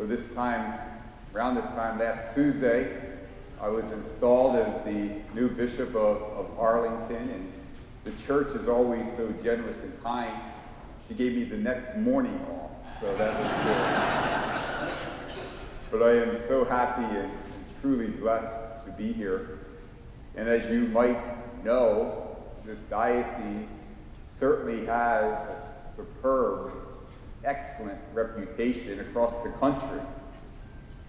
around this time last Tuesday, I was installed as the new bishop of Arlington, and the church is always so generous and kind. She gave me the next morning off, so that was good. But I am so happy and truly blessed to be here. And as you might know, this diocese certainly has a superb, excellent reputation across the country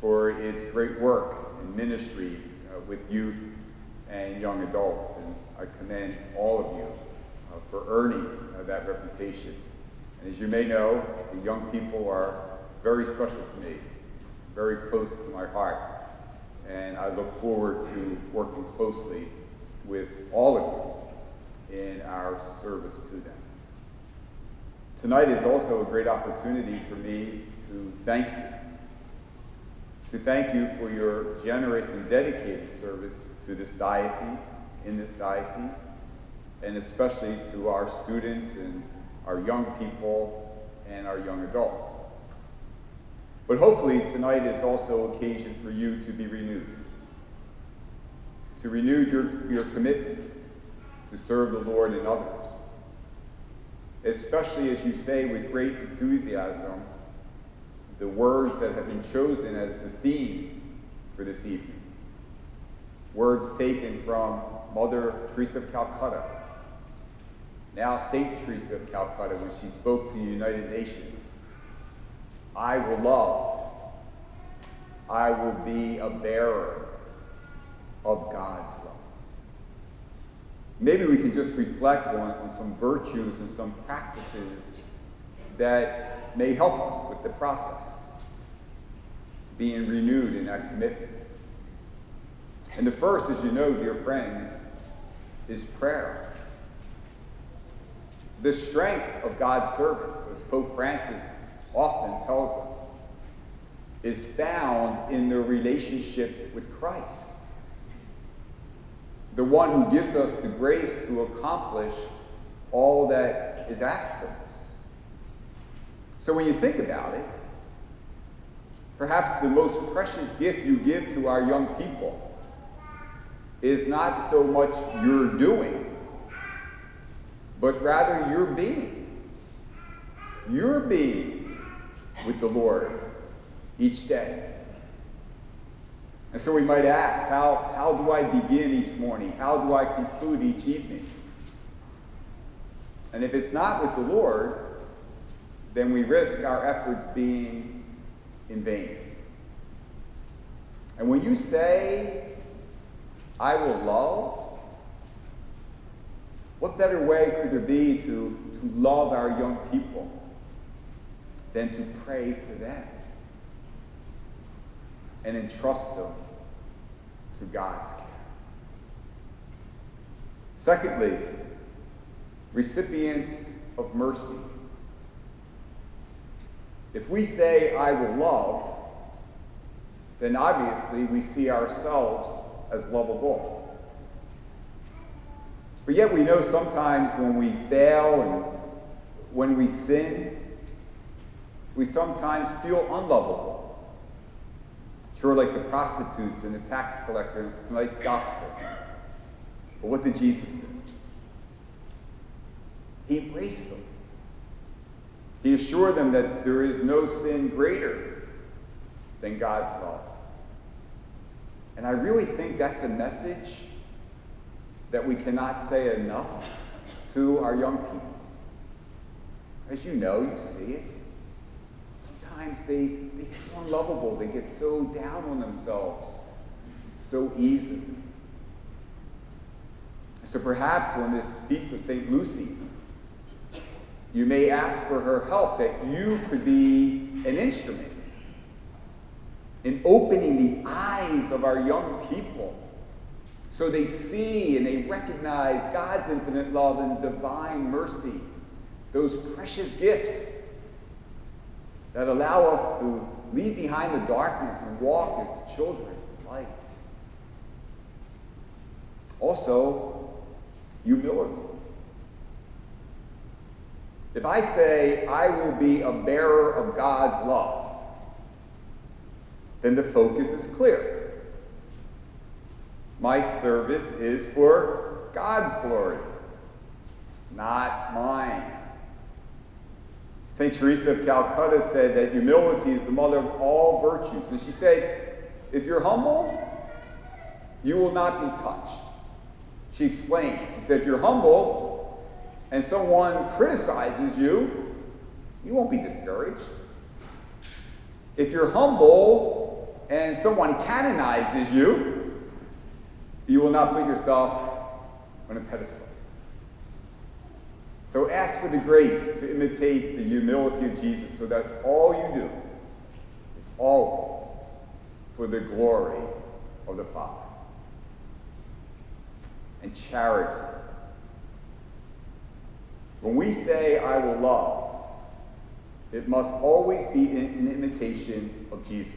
for its great work in ministry with youth and young adults. And I commend all of you for earning that reputation. And as you may know, the young people are very special to me, very close to my heart. And I look forward to working closely with all of you in our service to them. Tonight is also a great opportunity for me to thank you. To thank you for your generous and dedicated service to this diocese, in this diocese, and especially to our students and our young people and our young adults. But hopefully tonight is also occasion for you to be renewed. To renew your commitment to serve the Lord and others. Especially as you say with great enthusiasm the words that have been chosen as the theme for this evening. Words taken from Mother Teresa of Calcutta, now Saint Teresa of Calcutta, when she spoke to the United Nations. I will love. I will be a bearer of God's love. Maybe we can just reflect on some virtues and some practices that may help us with the process, being renewed in that commitment. And the first, as you know, dear friends, is prayer. The strength of God's service, as Pope Francis often tells us, is found in the relationship with Christ, the one who gives us the grace to accomplish all that is asked of us. So when you think about it, perhaps the most precious gift you give to our young people is not so much your doing, but rather your being. Your being with the Lord each day. And so we might ask, how do I begin each morning? How do I conclude each evening? And if it's not with the Lord, then we risk our efforts being in vain. And when you say, I will love, what better way could there be to love our young people than to pray for them and entrust them to God's care? Secondly, recipients of mercy. If we say, I will love, then obviously we see ourselves as lovable. But yet we know sometimes when we fail and when we sin, we sometimes feel unlovable. Sure, like the prostitutes and the tax collector in tonight's gospel. But what did Jesus do? He embraced them. He assured them that there is no sin greater than God's love. And I really think that's a message that we cannot say enough to our young people. As you know, you see it. Sometimes they feel unlovable. They get so down on themselves so easily. So perhaps on this feast of St. Lucy, you may ask for her help, that you could be an instrument in opening the eyes of our young people so they see and they recognize God's infinite love and divine mercy, those precious gifts that allow us to leave behind the darkness and walk as children of light. Also, humility. If I say, I will be a bearer of God's love, then the focus is clear. My service is for God's glory, not mine. St. Teresa of Calcutta said that humility is the mother of all virtues. And she said, if you're humble, you will not be touched. She explained. She said, if you're humble and someone criticizes you, you won't be discouraged. If you're humble and someone canonizes you, you will not put yourself on a pedestal. So ask for the grace to imitate the humility of Jesus so that all you do is always for the glory of the Father. And charity. When we say, I will love, it must always be in imitation of Jesus,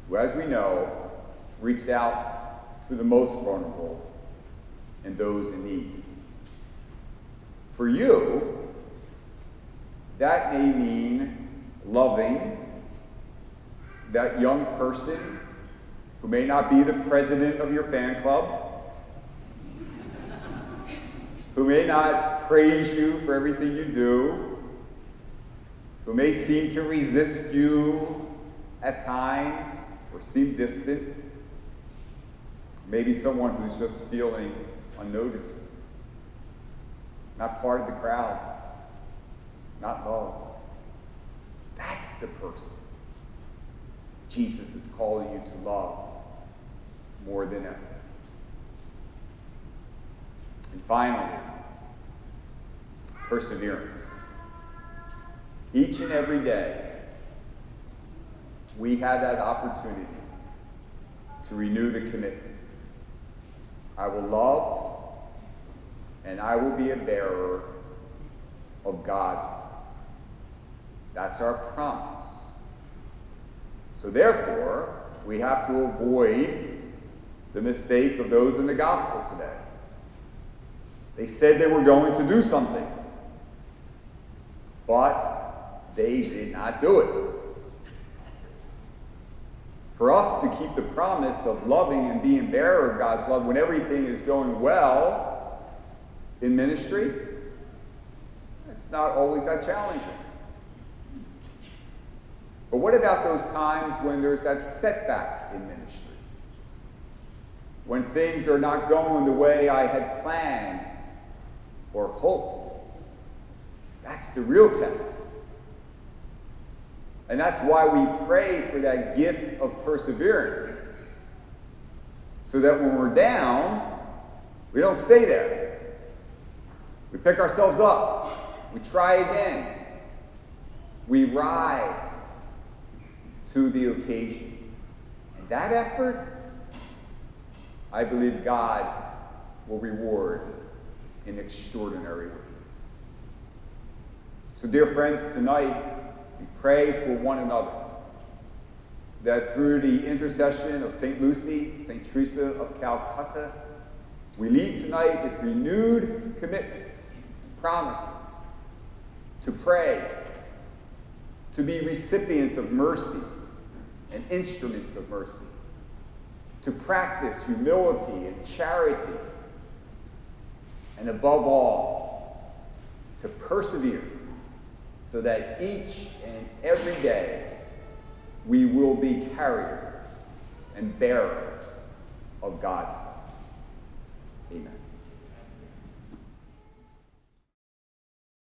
who, as we know, reached out to the most vulnerable and those in need. For you, that may mean loving that young person who may not be the president of your fan club, who may not praise you for everything you do, who may seem to resist you at times or seem distant, maybe someone who's just feeling unnoticed, not part of the crowd, not loved. That's the person Jesus is calling you to love more than ever. And finally, perseverance. Each and every day, we have that opportunity to renew the commitment. I will love, and I will be a bearer of God's love. That's our promise. So therefore, we have to avoid the mistake of those in the gospel today. They said they were going to do something, but they did not do it. For us to keep the promise of loving and being bearer of God's love when everything is going well in ministry, it's not always that challenging. But what about those times when there's that setback in ministry? When things are not going the way I had planned or hoped? That's the real test. And that's why we pray for that gift of perseverance. So that when we're down, we don't stay there. We pick ourselves up. We try again. We rise to the occasion. And that effort, I believe God will reward in extraordinary ways. So dear friends, tonight we pray for one another, that through the intercession of St. Lucy, St. Teresa of Calcutta, we leave tonight with renewed commitments, promises to pray, to be recipients of mercy and instruments of mercy, to practice humility and charity, and above all, to persevere so that each and every day we will be carriers and bearers of God's love. Amen.